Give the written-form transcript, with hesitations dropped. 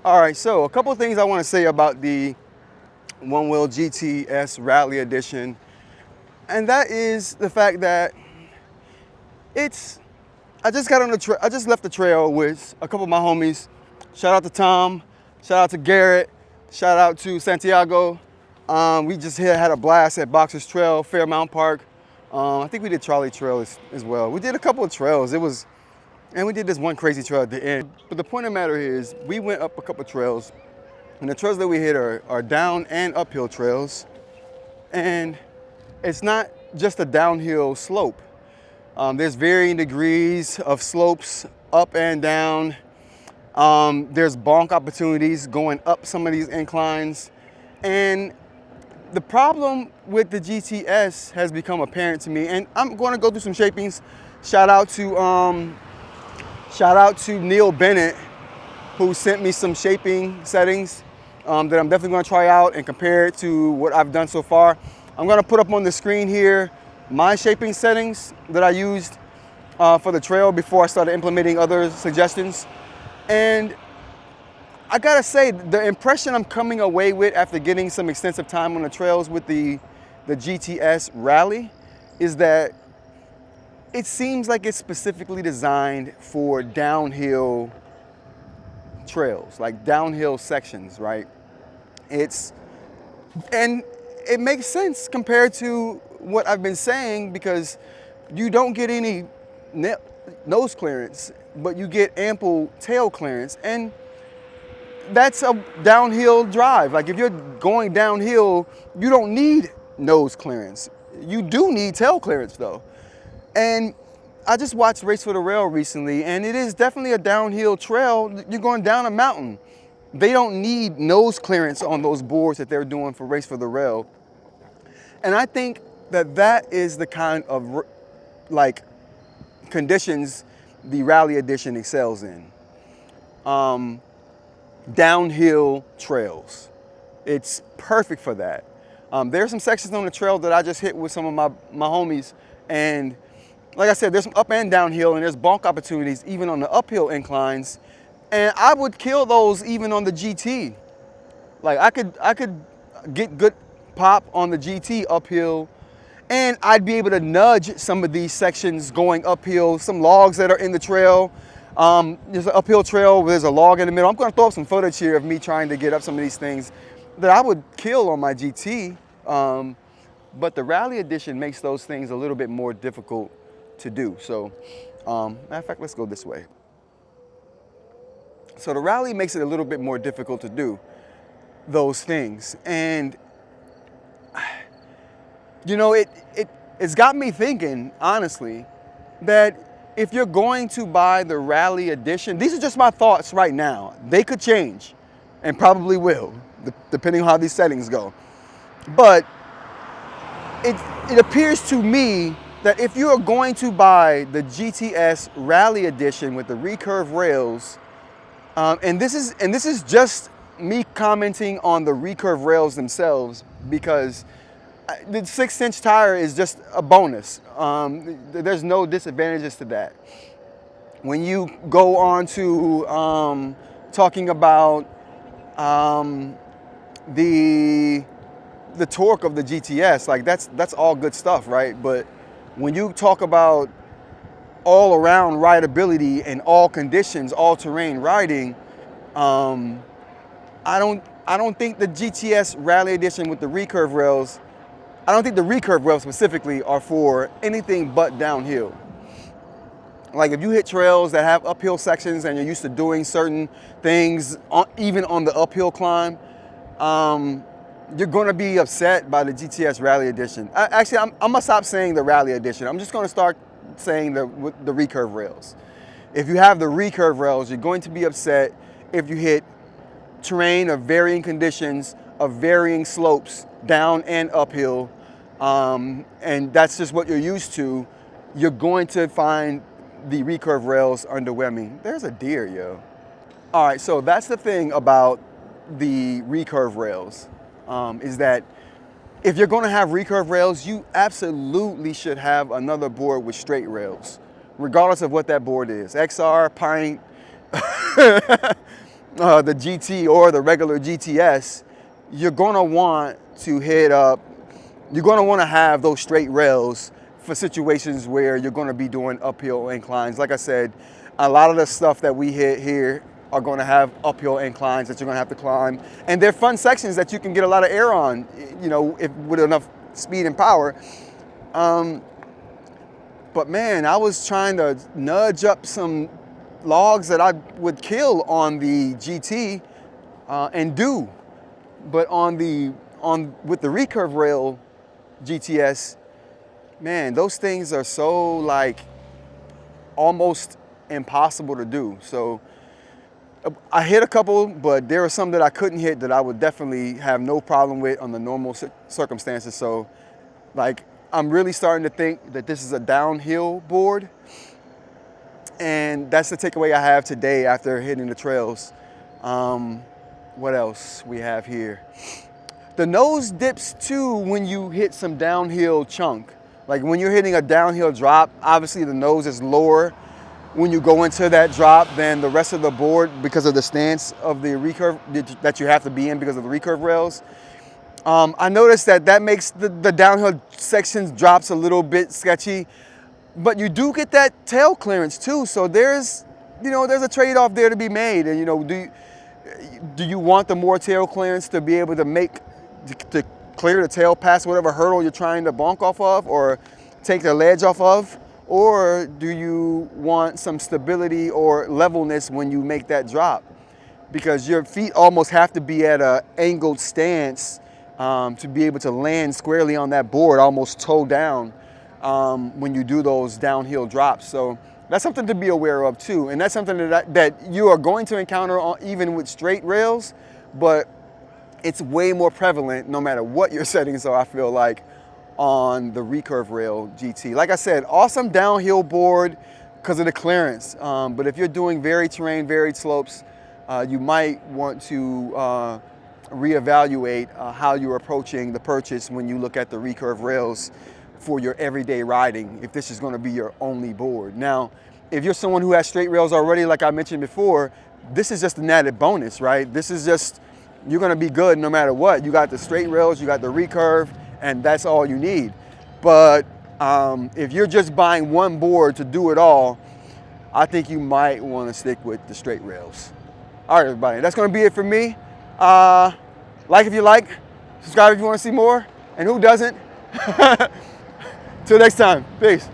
All right, so a couple of things I want to say about the Onewheel GTS Rally Edition, and that is the fact that I just got on the I just left the trail with a couple of my homies. Shout out to Tom, shout out to Garrett, shout out to Santiago. We just had a blast at Boxers Trail, Fairmount Park. I think we did Trolley Trail as well. We did a couple of trails. And we did this one crazy trail at the end. But the point of the matter is, we went up a couple of trails, and the trails that we hit are down and uphill trails. And it's not just a downhill slope. There's varying degrees of slopes up and down. There's bonk opportunities going up some of these inclines. And the problem with the GTS has become apparent to me, and I'm going to go through some shapings. Shout out to Neil Bennett, who sent me some shaping settings that I'm definitely going to try out and compare it to what I've done so far. I'm going to put up on the screen here my shaping settings that I used for the trail before I started implementing other suggestions. And I gotta say, the impression I'm coming away with after getting some extensive time on the trails with the GTS Rally is that it seems like it's specifically designed for downhill trails, like downhill sections, right? And it makes sense compared to what I've been saying, because you don't get any nose clearance, but you get ample tail clearance. And that's a downhill drive. Like if you're going downhill, you don't need nose clearance. You do need tail clearance though. And I just watched Race for the Rail recently, and it is definitely a downhill trail. You're going down a mountain. They don't need nose clearance on those boards that they're doing for Race for the Rail. And I think that is the kind of like conditions the Rally Edition excels in. Downhill trails. It's perfect for that. There's some sections on the trail that I just hit with some of my homies, and like I said, there's some up and downhill, and there's bonk opportunities even on the uphill inclines, and I would kill those even on the GT. Like I could get good pop on the GT uphill, and I'd be able to nudge some of these sections going uphill, some logs that are in the trail. There's an uphill trail where there's a log in the middle. I'm going to throw up some footage here of me trying to get up some of these things that I would kill on my GT. But the Rally Edition makes those things a little bit more difficult to do. So, matter of fact, let's go this way. So the Rally makes it a little bit more difficult to do those things. And, you know, it's got me thinking, honestly, that if you're going to buy the Rally Edition, these are just my thoughts right now. They could change, and probably will, depending on how these settings go. But it appears to me that if you are going to buy the GTS Rally Edition with the Recurve Rails, and this is just me commenting on the Recurve Rails themselves, because the 6-inch tire is just a bonus. There's no disadvantages to that. When you go on to talking about the torque of the GTS, like that's all good stuff, right? But when you talk about all around rideability and all conditions, all terrain riding, I don't think the GTS Rally Edition with the Recurve Rails, I don't think the Recurve Rails specifically are for anything but downhill. Like if you hit trails that have uphill sections and you're used to doing certain things, even on the uphill climb, you're gonna be upset by the GTS Rally Edition. Actually, I'm gonna stop saying the Rally Edition. I'm just gonna start saying the Recurve Rails. If you have the Recurve Rails, you're going to be upset if you hit terrain of varying conditions, of varying slopes, down and uphill, and that's just what you're used to. You're going to find the Recurve Rails underwhelming. There's a deer, yo. All right, so that's the thing about the Recurve Rails, is that if you're going to have Recurve Rails, you absolutely should have another board with straight rails, regardless of what that board is. XR, Pint, the GT or the regular GTS, you're gonna want to hit up, you're gonna wanna have those straight rails for situations where you're gonna be doing uphill inclines. Like I said, a lot of the stuff that we hit here are gonna have uphill inclines that you're gonna have to climb. And they're fun sections that you can get a lot of air on, you know, with enough speed and power. But man, I was trying to nudge up some logs that I would kill on the GT and do. But with the Recurve Rail GTS, man, those things are so like almost impossible to do. So I hit a couple, but there are some that I couldn't hit that I would definitely have no problem with on the normal circumstances. So like, I'm really starting to think that this is a downhill board. And that's the takeaway I have today after hitting the trails. What else we have here? The nose dips too when you hit some downhill chunk. Like when you're hitting a downhill drop, obviously the nose is lower when you go into that drop than the rest of the board because of the stance of the recurve that you have to be in because of the recurve rails. I noticed that makes the downhill sections drops a little bit sketchy, but you do get that tail clearance too. So there's a trade-off there to be made. And do you want the more tail clearance to be able to clear the tail past whatever hurdle you're trying to bonk off of or take the ledge off of? Or do you want some stability or levelness when you make that drop? Because your feet almost have to be at an angled stance to be able to land squarely on that board, almost toe down when you do those downhill drops. So that's something to be aware of too. And that's something that you are going to encounter even with straight rails, but it's way more prevalent no matter what your settings are, I feel like, on the Recurve Rail GT. Like I said, awesome downhill board because of the clearance. But if you're doing varied terrain, varied slopes, you might want to reevaluate how you're approaching the purchase when you look at the Recurve Rails for your everyday riding, if this is going to be your only board. Now, if you're someone who has straight rails already, like I mentioned before, this is just an added bonus, right? This is just, you're going to be good no matter what. You got the straight rails, you got the Recurve, and that's all you need. But if you're just buying one board to do it all, I think you might want to stick with the straight rails. All right, everybody, that's going to be it for me. Like if you like, subscribe if you want to see more, and who doesn't? Till next time, peace.